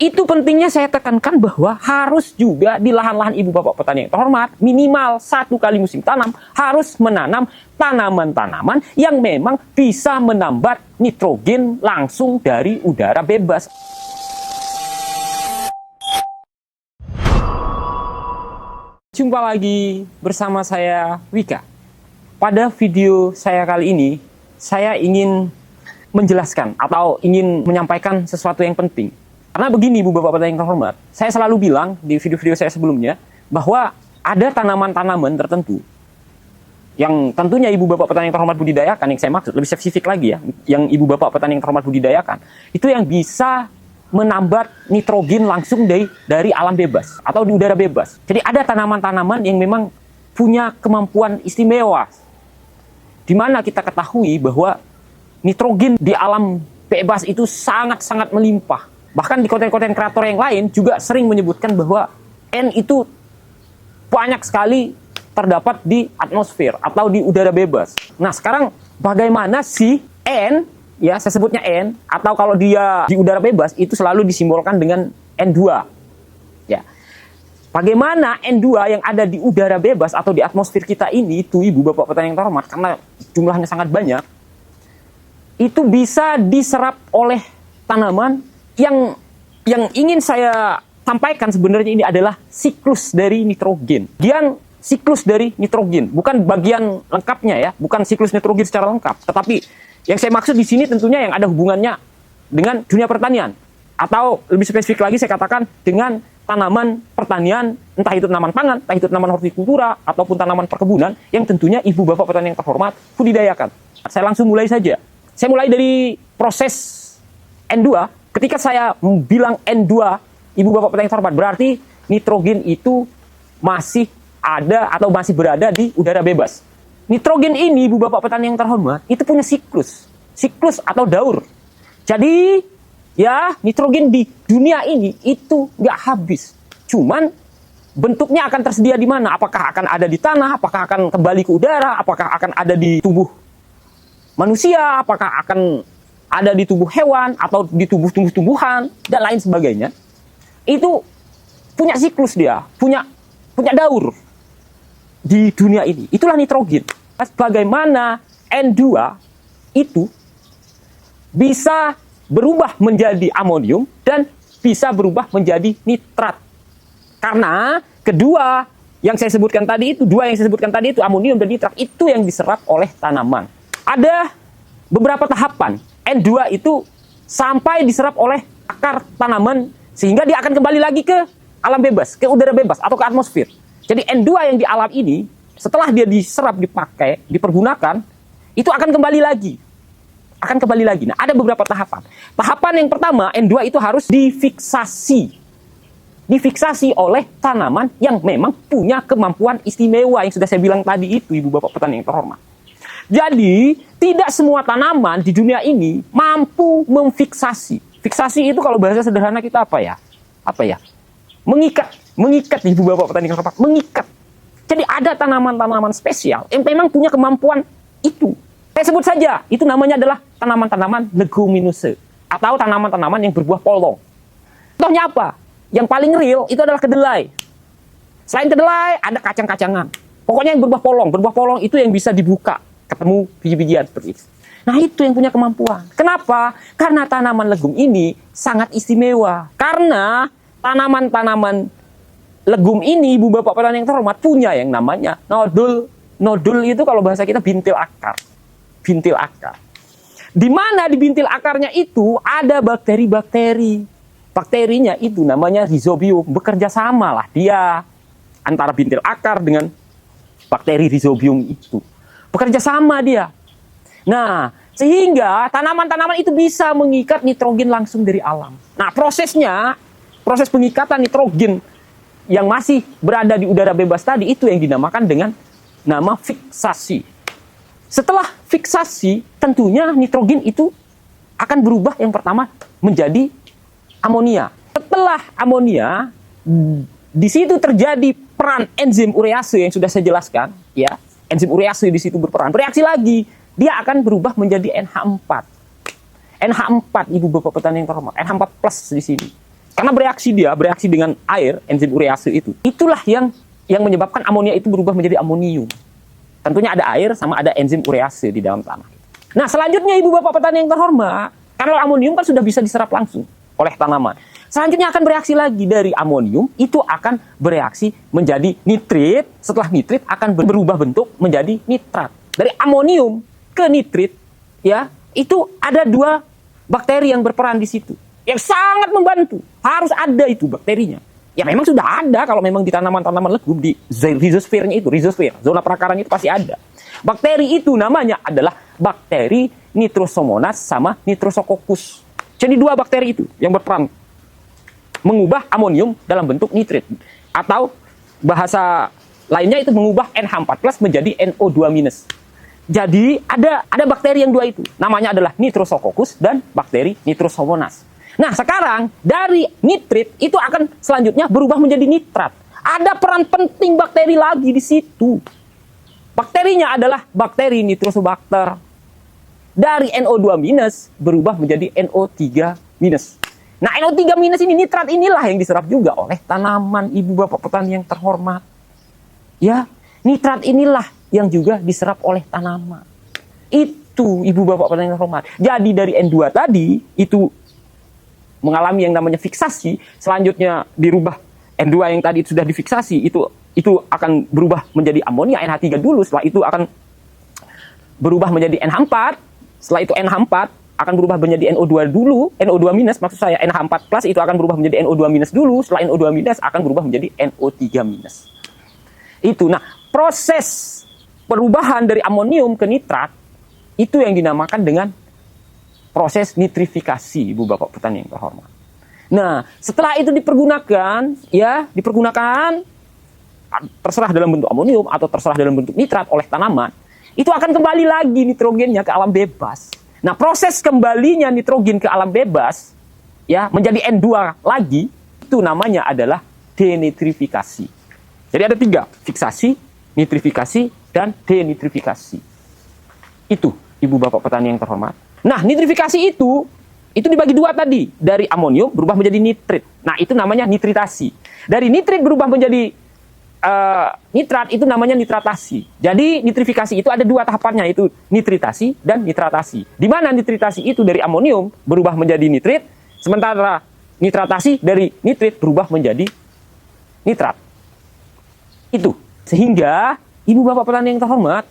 Itu pentingnya saya tekankan bahwa harus juga di lahan-lahan ibu bapak petani yang terhormat, minimal 1 kali musim tanam harus menanam tanaman-tanaman yang memang bisa menambah nitrogen langsung dari udara bebas. Jumpa lagi bersama saya Wika. Pada video saya kali ini, saya ingin menjelaskan atau ingin menyampaikan sesuatu yang penting. Karena begini, ibu bapak petani yang terhormat, saya selalu bilang di video-video saya sebelumnya bahwa ada tanaman-tanaman tertentu yang tentunya ibu bapak petani yang terhormat budidayakan, yang saya maksud lebih spesifik lagi ya, yang ibu bapak petani yang terhormat budidayakan, itu yang bisa menambah nitrogen langsung dari alam bebas atau di udara bebas. Jadi ada tanaman-tanaman yang memang punya kemampuan istimewa, di mana kita ketahui bahwa nitrogen di alam bebas itu sangat-sangat melimpah. Bahkan di konten-konten kreator yang lain juga sering menyebutkan bahwa N itu banyak sekali terdapat di atmosfer atau di udara bebas. Nah, sekarang bagaimana sih N, ya saya sebutnya N, atau kalau dia di udara bebas itu selalu disimbolkan dengan N2. Ya. Bagaimana N2 yang ada di udara bebas atau di atmosfer kita ini, itu ibu bapak petani yang terhormat, karena jumlahnya sangat banyak, itu bisa diserap oleh tanaman. Yang ingin saya sampaikan sebenarnya ini adalah siklus dari nitrogen. Bagian siklus dari nitrogen, bukan bagian lengkapnya ya, bukan siklus nitrogen secara lengkap. Tetapi yang saya maksud di sini tentunya yang ada hubungannya dengan dunia pertanian. Atau lebih spesifik lagi saya katakan dengan tanaman pertanian, entah itu tanaman pangan, entah itu tanaman hortikultura, ataupun tanaman perkebunan, yang tentunya ibu bapak petani yang terhormat budidayakan. Saya langsung mulai saja. Saya mulai dari proses N2. Ketika saya bilang N2, ibu bapak petani yang terhormat, berarti nitrogen itu masih ada atau masih berada di udara bebas. Nitrogen ini, ibu bapak petani yang terhormat, itu punya siklus atau daur. Jadi, ya nitrogen di dunia ini itu nggak habis. Cuman bentuknya akan tersedia di mana? Apakah akan ada di tanah? Apakah akan kembali ke udara? Apakah akan ada di tubuh manusia? Apakah akan ada di tubuh hewan atau di tubuh tumbuh-tumbuhan dan lain sebagainya? Itu punya siklus dia, punya daur di dunia ini. Itulah nitrogen. Bagaimana N2 itu bisa berubah menjadi amonium dan bisa berubah menjadi nitrat. Karena kedua yang saya sebutkan tadi itu amonium dan nitrat, itu yang diserap oleh tanaman. Ada beberapa tahapan. N2 itu sampai diserap oleh akar tanaman sehingga dia akan kembali lagi ke alam bebas, ke udara bebas atau ke atmosfer. Jadi N2 yang di alam ini setelah dia diserap, dipakai, dipergunakan, itu akan kembali lagi. Nah, ada beberapa tahapan. Tahapan yang pertama, N2 itu harus difiksasi. Difiksasi oleh tanaman yang memang punya kemampuan istimewa yang sudah saya bilang tadi itu, ibu bapak petani yang terhormat. Jadi, tidak semua tanaman di dunia ini mampu memfiksasi. Fiksasi itu kalau bahasa sederhana kita apa ya? Mengikat ibu bapak petani yang terhormat, mengikat. Jadi ada tanaman-tanaman spesial yang memang punya kemampuan itu. Saya sebut saja, itu namanya adalah tanaman-tanaman leguminose atau tanaman-tanaman yang berbuah polong. Contohnya apa? Yang paling real itu adalah kedelai. Selain kedelai, ada kacang-kacangan. Pokoknya yang berbuah polong. Berbuah polong itu yang bisa dibuka, ketemu biji-bijian seperti itu. Nah, itu yang punya kemampuan. Kenapa? Karena tanaman legum ini sangat istimewa. Karena tanaman-tanaman legum ini, ibu bapak petani yang terhormat, punya yang namanya nodul. Nodul itu kalau bahasa kita bintil akar. Bintil akar. Di mana di bintil akarnya itu ada bakteri-bakteri. Bakterinya itu namanya rhizobium. Bekerja sama lah dia antara bintil akar dengan bakteri rhizobium itu. Bekerja sama dia. Nah, sehingga tanaman-tanaman itu bisa mengikat nitrogen langsung dari alam. Nah, proses pengikatan nitrogen yang masih berada di udara bebas tadi, itu yang dinamakan dengan nama fiksasi. Setelah fiksasi, tentunya nitrogen itu akan berubah yang pertama menjadi amonia. Setelah amonia, di situ terjadi peran enzim urease yang sudah saya jelaskan, ya. Enzim urease di situ berperan. Bereaksi lagi, dia akan berubah menjadi NH4. NH4, ibu bapak petani yang terhormat, NH4 plus di sini. Karena bereaksi dengan air, enzim urease itu. Itulah yang menyebabkan amonia itu berubah menjadi amonium. Tentunya ada air sama ada enzim urease di dalam tanah. Nah, selanjutnya Ibu Bapak petani yang terhormat, karena amonium kan sudah bisa diserap langsung oleh tanaman. Selanjutnya akan bereaksi lagi dari amonium, itu akan bereaksi menjadi nitrit. Setelah nitrit akan berubah bentuk menjadi nitrat. Dari amonium ke nitrit, ya, itu ada 2 bakteri yang berperan di situ. Yang sangat membantu. Harus ada itu bakterinya. Ya memang sudah ada kalau memang di tanaman-tanaman legum, di rhizosfernya itu, rhizosfer, zona perakaranya itu pasti ada. Bakteri itu namanya adalah bakteri Nitrosomonas sama Nitrosococcus. Jadi 2 bakteri itu yang berperan mengubah amonium dalam bentuk nitrit. Atau bahasa lainnya itu mengubah NH4+ menjadi NO2-. Jadi ada bakteri yang 2 itu. Namanya adalah Nitrosococcus dan bakteri Nitrosomonas. Nah, sekarang dari nitrit itu akan selanjutnya berubah menjadi nitrat. Ada peran penting bakteri lagi di situ. Bakterinya adalah bakteri Nitrosobacter. Dari NO2- berubah menjadi NO3-. Nah, NO3- ini, nitrat inilah yang diserap juga oleh tanaman, Ibu Bapak petani yang terhormat. Ya, nitrat inilah yang juga diserap oleh tanaman. Itu Ibu Bapak petani yang terhormat. Jadi dari N2 tadi itu mengalami yang namanya fiksasi, selanjutnya dirubah N2 yang tadi sudah difiksasi, itu akan berubah menjadi amonia NH3 dulu, setelah itu akan berubah menjadi NH4, setelah itu NH4 akan berubah menjadi NO2 dulu, NO2- maksud saya, NH4+ itu akan berubah menjadi NO2- dulu, setelah NO2- akan berubah menjadi NO3-. Itu, nah, proses perubahan dari amonium ke nitrat, itu yang dinamakan dengan proses nitrifikasi, Ibu Bapak petani yang terhormat. Nah, setelah itu dipergunakan, terserah dalam bentuk amonium atau terserah dalam bentuk nitrat oleh tanaman, itu akan kembali lagi nitrogennya ke alam bebas. Nah, proses kembalinya nitrogen ke alam bebas, ya, menjadi N2 lagi, itu namanya adalah denitrifikasi. Jadi ada 3, fiksasi, nitrifikasi, dan denitrifikasi. Itu, Ibu Bapak petani yang terhormat. Nah, nitrifikasi itu dibagi 2 tadi. Dari amonium berubah menjadi nitrit. Nah, itu namanya nitritasi. Dari nitrit berubah menjadi nitrat, itu namanya nitratasi. Jadi nitrifikasi itu ada 2 tahapannya, itu nitritasi dan nitratasi. Di mana nitritasi itu dari amonium berubah menjadi nitrit, sementara nitratasi dari nitrit berubah menjadi nitrat. Itu. Sehingga Ibu Bapak petani yang terhormat,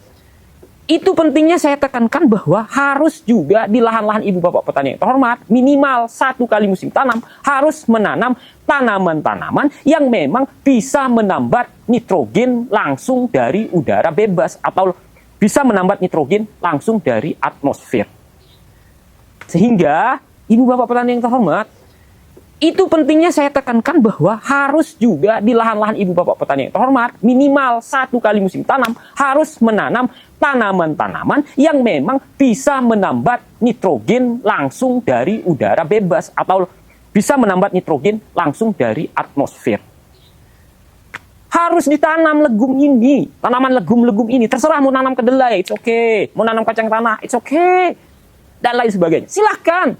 itu pentingnya saya tekankan bahwa harus juga di lahan-lahan Ibu Bapak petani yang terhormat, minimal 1 kali musim tanam, harus menanam tanaman-tanaman yang memang bisa menambat nitrogen langsung dari udara bebas, atau bisa menambat nitrogen langsung dari atmosfer. Sehingga Ibu Bapak petani yang terhormat, itu pentingnya saya tekankan bahwa harus juga di lahan-lahan Ibu Bapak petani yang terhormat, minimal 1 kali musim tanam, harus menanam tanaman-tanaman yang memang bisa menambat nitrogen langsung dari udara bebas, atau bisa menambat nitrogen langsung dari atmosfer. Harus ditanam legum ini, tanaman legum-legum ini. Terserah mau nanam kedelai, it's okay. Mau nanam kacang tanah, it's okay. Dan lain sebagainya. Silahkan.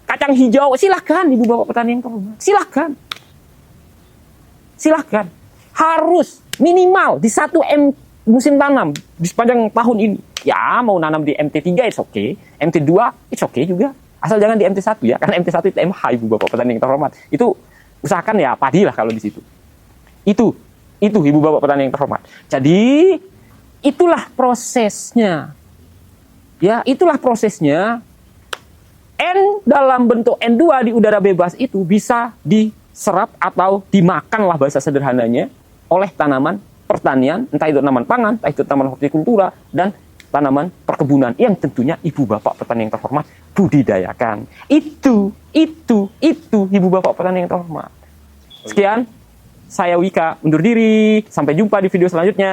Kacang hijau, silahkan Ibu Bapak petani yang terhormat. Silahkan. Silahkan. Harus minimal di 1 musim tanam di sepanjang tahun ini. Ya, mau nanam di MT3, it's okay. MT2, it's okay juga. Asal jangan di MT1 ya, karena MT1 itu MH, Ibu Bapak petani yang terhormat. Itu usahakan ya padi lah kalau di situ. Itu Ibu Bapak petani yang terhormat. Jadi itulah prosesnya. Ya, itulah prosesnya. N dalam bentuk N2 di udara bebas itu bisa diserap atau dimakan lah bahasa sederhananya oleh tanaman pertanian, entah itu tanaman pangan, entah itu tanaman hortikultura, dan tanaman perkebunan yang tentunya Ibu Bapak petani yang terhormat budidayakan. Itu Ibu Bapak petani yang terhormat. Sekian, saya Wika undur diri. Sampai jumpa di video selanjutnya.